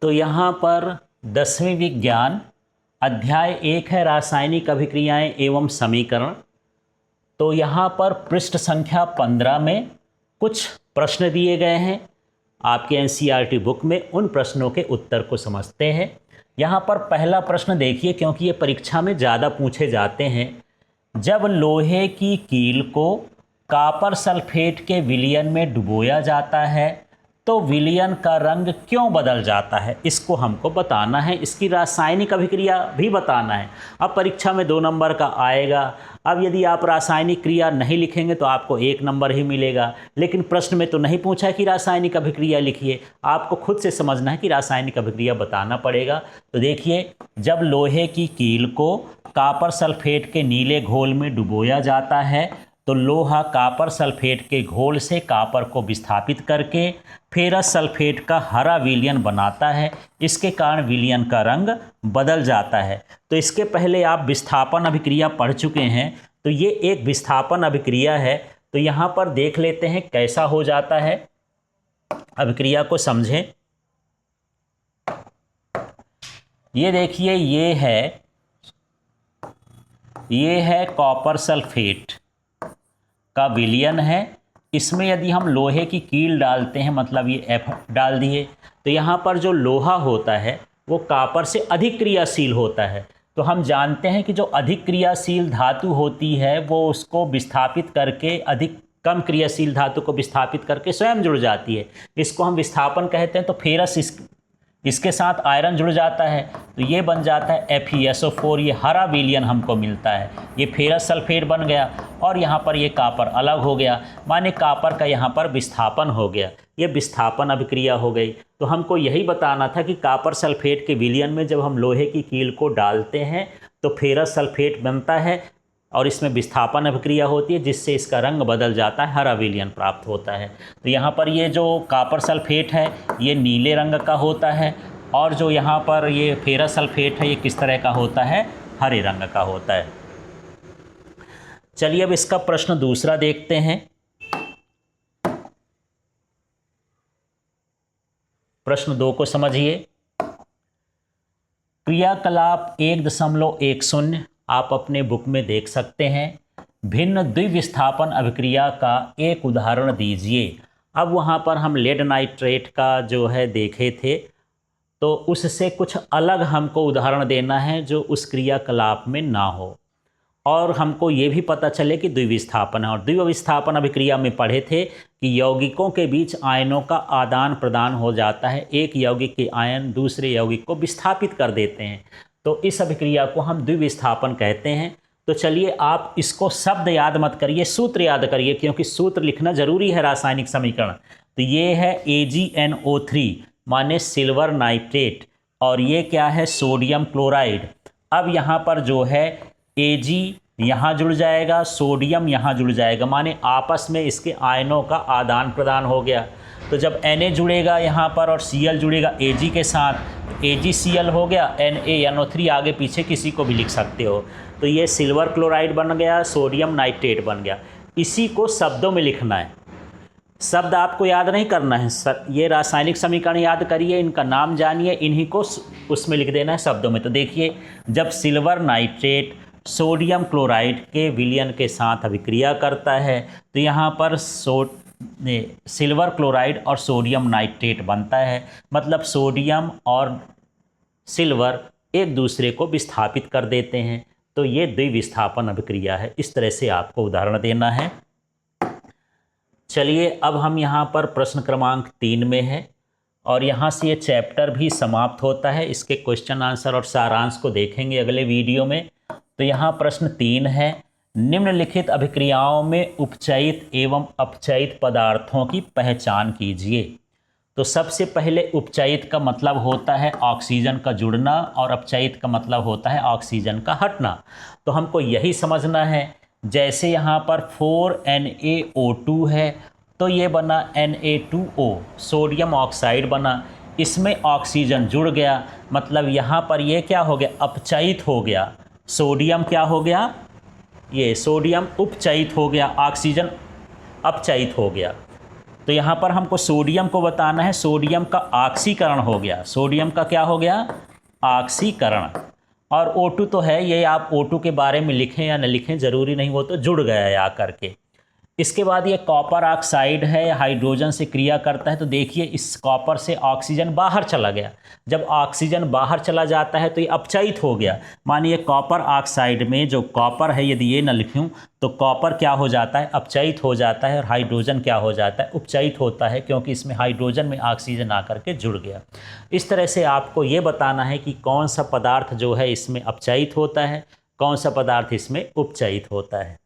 तो यहाँ पर 10वीं विज्ञान अध्याय 1 है रासायनिक अभिक्रियाएं एवं समीकरण। तो यहाँ पर पृष्ठ संख्या 15 में कुछ प्रश्न दिए गए हैं आपके एनसीईआरटी बुक में। उन प्रश्नों के उत्तर को समझते हैं। यहाँ पर पहला प्रश्न देखिए, क्योंकि ये परीक्षा में ज़्यादा पूछे जाते हैं। जब लोहे की कील को कॉपर सल्फेट के विलयन में डुबोया जाता है तो विलयन का रंग क्यों बदल जाता है, इसको हमको बताना है। इसकी रासायनिक अभिक्रिया भी बताना है। अब परीक्षा में 2 नंबर का आएगा। अब यदि आप रासायनिक क्रिया नहीं लिखेंगे तो आपको 1 नंबर ही मिलेगा। लेकिन प्रश्न में तो नहीं पूछा कि रासायनिक अभिक्रिया लिखिए, आपको खुद से समझना है कि रासायनिक अभिक्रिया बताना पड़ेगा। तो देखिए, जब लोहे की कील को कॉपर सल्फेट के नीले घोल में डुबोया जाता है तो लोहा कॉपर सल्फेट के घोल से कॉपर को विस्थापित करके फेरस सल्फेट का हरा विलयन बनाता है। इसके कारण विलयन का रंग बदल जाता है। तो इसके पहले आप विस्थापन अभिक्रिया पढ़ चुके हैं, तो ये एक विस्थापन अभिक्रिया है। तो यहाँ पर देख लेते हैं कैसा हो जाता है, अभिक्रिया को समझें। ये देखिए, ये है कॉपर सल्फेट का विलयन है। इसमें यदि हम लोहे की कील डालते हैं, मतलब ये F डाल दिए, तो यहाँ पर जो लोहा होता है वो कॉपर से अधिक क्रियाशील होता है। तो हम जानते हैं कि जो अधिक क्रियाशील धातु होती है वो उसको विस्थापित करके, अधिक कम क्रियाशील धातु को विस्थापित करके स्वयं जुड़ जाती है। इसको हम विस्थापन कहते हैं। तो फेरस इसके साथ आयरन जुड़ जाता है तो ये बन जाता है FeSO4। ये हरा विलयन हमको मिलता है। ये फेरस सल्फेट बन गया और यहाँ पर ये कॉपर अलग हो गया, माने कॉपर का यहाँ पर विस्थापन हो गया। ये विस्थापन अभिक्रिया हो गई। तो हमको यही बताना था कि कॉपर सल्फेट के विलयन में जब हम लोहे की कील को डालते हैं तो फेरस सल्फेट बनता है और इसमें विस्थापन अभिक्रिया होती है, जिससे इसका रंग बदल जाता है, हरा विलयन प्राप्त होता है। तो यहाँ पर ये जो कॉपर सल्फेट है ये नीले रंग का होता है और जो यहाँ पर ये फेरस सल्फेट है ये किस तरह का होता है, हरे रंग का होता है। चलिए अब इसका प्रश्न दूसरा देखते हैं। प्रश्न 2 को समझिए। क्रियाकलाप 1.10 आप अपने बुक में देख सकते हैं। भिन्न द्विविस्थापन अभिक्रिया का एक उदाहरण दीजिए। अब वहाँ पर हम लेड नाइट्रेट का जो है देखे थे, तो उससे कुछ अलग हमको उदाहरण देना है जो उस क्रियाकलाप में ना हो, और हमको ये भी पता चले कि द्विविस्थापन है। और द्विविस्थापन अभिक्रिया में पढ़े थे कि यौगिकों के बीच आयनों का आदान प्रदान हो जाता है। एक यौगिक के आयन दूसरे यौगिक को विस्थापित कर देते हैं, तो इस अभिक्रिया को हम द्विविस्थापन कहते हैं। तो चलिए आप इसको शब्द याद मत करिए, सूत्र याद करिए, क्योंकि सूत्र लिखना जरूरी है रासायनिक समीकरण। तो ये है AgNO3 माने सिल्वर नाइट्रेट, और ये क्या है, सोडियम क्लोराइड। अब यहाँ पर जो है Ag यहाँ जुड़ जाएगा, सोडियम यहाँ जुड़ जाएगा, माने आपस में इसके आयनों का आदान प्रदान हो गया। तो जब Na जुड़ेगा यहाँ पर और Cl जुड़ेगा Ag के साथ, AgCl हो गया, NaNO3 आगे पीछे किसी को भी लिख सकते हो। तो ये सिल्वर क्लोराइड बन गया, सोडियम नाइट्रेट बन गया। इसी को शब्दों में लिखना है, शब्द आपको याद नहीं करना है। ये रासायनिक समीकरण याद करिए, इनका नाम जानिए, इन्हीं को उसमें लिख देना है शब्दों में। तो देखिए, जब सिल्वर नाइट्रेट सोडियम क्लोराइड के विलयन के साथ अभिक्रिया करता है तो यहाँ पर सिल्वर क्लोराइड और सोडियम नाइट्रेट बनता है। मतलब सोडियम और सिल्वर एक दूसरे को विस्थापित कर देते हैं। तो ये द्विविस्थापन अभिक्रिया है। इस तरह से आपको उदाहरण देना है। चलिए अब हम यहाँ पर प्रश्न क्रमांक 3 में है, और यहाँ से ये चैप्टर भी समाप्त होता है। इसके क्वेश्चन आंसर और सारांश को देखेंगे अगले वीडियो में। तो यहाँ प्रश्न 3 है, निम्नलिखित अभिक्रियाओं में उपचयित एवं अपचयित पदार्थों की पहचान कीजिए। तो सबसे पहले उपचयित का मतलब होता है ऑक्सीजन का जुड़ना और अपचयित का मतलब होता है ऑक्सीजन का हटना। तो हमको यही समझना है। जैसे यहाँ पर 4NaO2 है तो ये बना Na2O, सोडियम ऑक्साइड बना। इसमें ऑक्सीजन जुड़ गया, मतलब यहाँ पर ये क्या हो गया, अपचयित हो गया। सोडियम क्या हो गया, ये सोडियम उपचयित हो गया, ऑक्सीजन अपचयित हो गया। तो यहाँ पर हमको सोडियम को बताना है, सोडियम का ऑक्सीकरण हो गया, सोडियम का क्या हो गया, ऑक्सीकरण। और O2 तो है, ये आप O2 के बारे में लिखें या न लिखें ज़रूरी नहीं, वो तो जुड़ गया है आ करके। इसके बाद ये कॉपर ऑक्साइड है, हाइड्रोजन से क्रिया करता है, तो देखिए इस कॉपर से ऑक्सीजन बाहर चला गया। जब ऑक्सीजन बाहर चला जाता है तो ये अपचयित हो गया। मानिए कॉपर ऑक्साइड में जो कॉपर है, यदि ये न लिखूं तो कॉपर क्या हो जाता है, अपचयित हो जाता है, और हाइड्रोजन क्या हो जाता है, उपचयित होता है, क्योंकि इसमें हाइड्रोजन में ऑक्सीजन आकर के जुड़ गया। इस तरह से आपको ये बताना है कि कौन सा पदार्थ जो है इसमें अपचयित होता है, कौन सा पदार्थ इसमें उपचयित होता है।